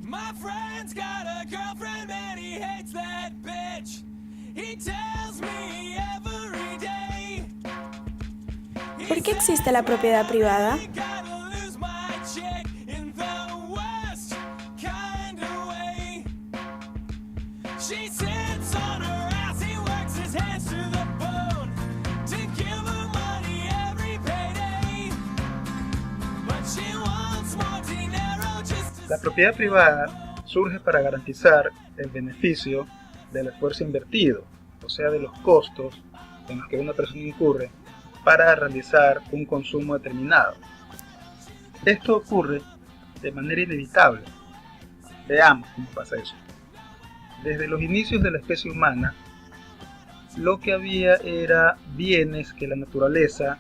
My friend's got a girlfriend and he hates that bitch. He tells me every day. ¿Por qué existe la propiedad privada? I gotta lose my chick in the worst kind of way. She sits on her ass, he works his hands to the bone to give her money every payday. But she wants more dinero just to... La propiedad privada surge para garantizar el beneficio del esfuerzo invertido, o sea, de los costos en los que una persona incurre para realizar un consumo determinado. Esto ocurre de manera inevitable. Veamos cómo pasa eso. Desde los inicios de la especie humana, lo que había era bienes que la naturaleza,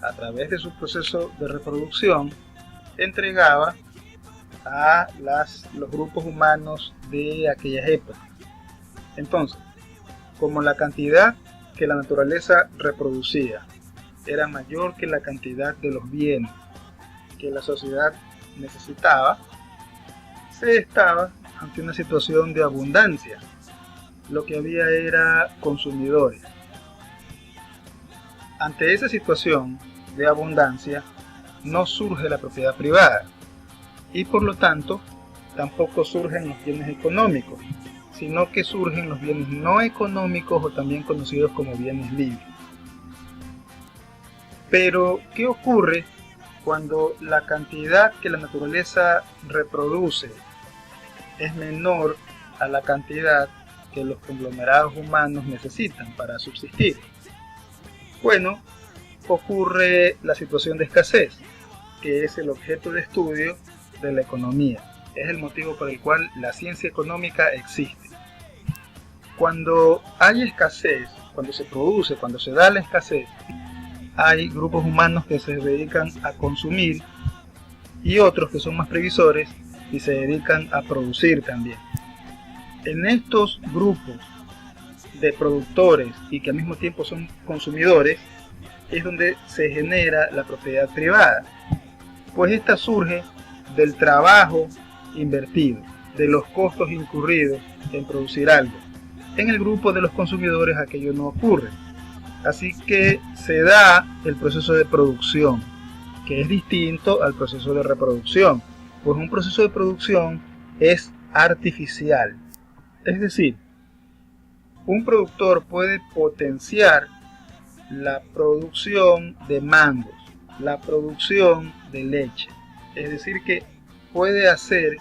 a través de su proceso de reproducción, entregaba a los grupos humanos de aquellas épocas. Entonces, como la cantidad que la naturaleza reproducía era mayor que la cantidad de los bienes que la sociedad necesitaba, se estaba ante una situación de abundancia. Lo que había era consumidores. Ante esa situación de abundancia no surge la propiedad privada y por lo tanto tampoco surgen los bienes económicos, sino que surgen los bienes no económicos o también conocidos como bienes libres. Pero, ¿qué ocurre cuando la cantidad que la naturaleza reproduce es menor a la cantidad que los conglomerados humanos necesitan para subsistir? Bueno, ocurre la situación de escasez, que es el objeto de estudio de la economía. Es el motivo por el cual la ciencia económica existe. Cuando hay escasez, cuando se da la escasez, hay grupos humanos que se dedican a consumir y otros que son más previsores y se dedican a producir también. En estos grupos de productores y que al mismo tiempo son consumidores es donde se genera la propiedad privada, pues esta surge del trabajo invertido, de los costos incurridos en producir algo. En el grupo de los consumidores aquello no ocurre, así que se da el proceso de producción, que es distinto al proceso de reproducción, pues un proceso de producción es artificial, es decir, un productor puede potenciar la producción de mangos, la producción de leche, es decir que puede hacer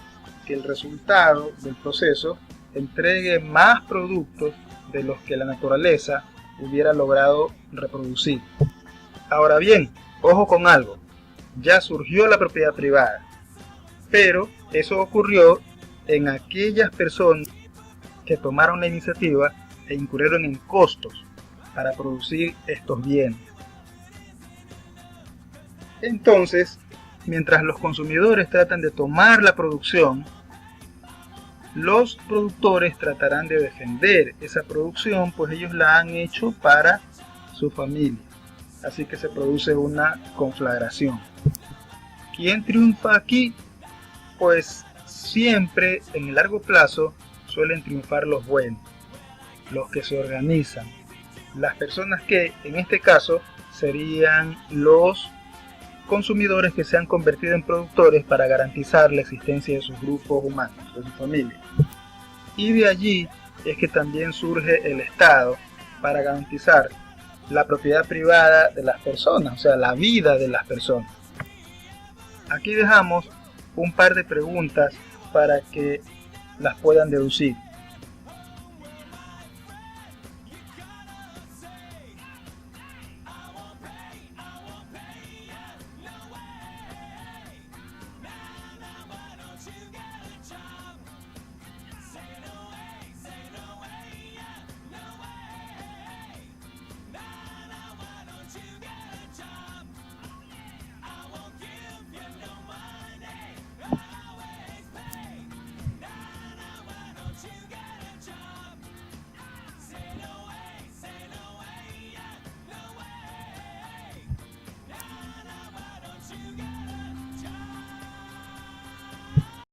que el resultado del proceso entregue más productos de los que la naturaleza hubiera logrado reproducir. Ahora bien, ojo con algo, ya surgió la propiedad privada, pero eso ocurrió en aquellas personas que tomaron la iniciativa e incurrieron en costos para producir estos bienes. Entonces, mientras los consumidores tratan de tomar la producción, los productores tratarán de defender esa producción, pues ellos la han hecho para su familia. Así que se produce una conflagración. ¿Quién triunfa aquí? Pues siempre en el largo plazo suelen triunfar los buenos, los que se organizan, las personas que en este caso serían los consumidores que se han convertido en productores para garantizar la existencia de sus grupos humanos, de su familia. Y de allí es que también surge el Estado para garantizar la propiedad privada de las personas, o sea, la vida de las personas. Aquí dejamos un par de preguntas para que las puedan deducir.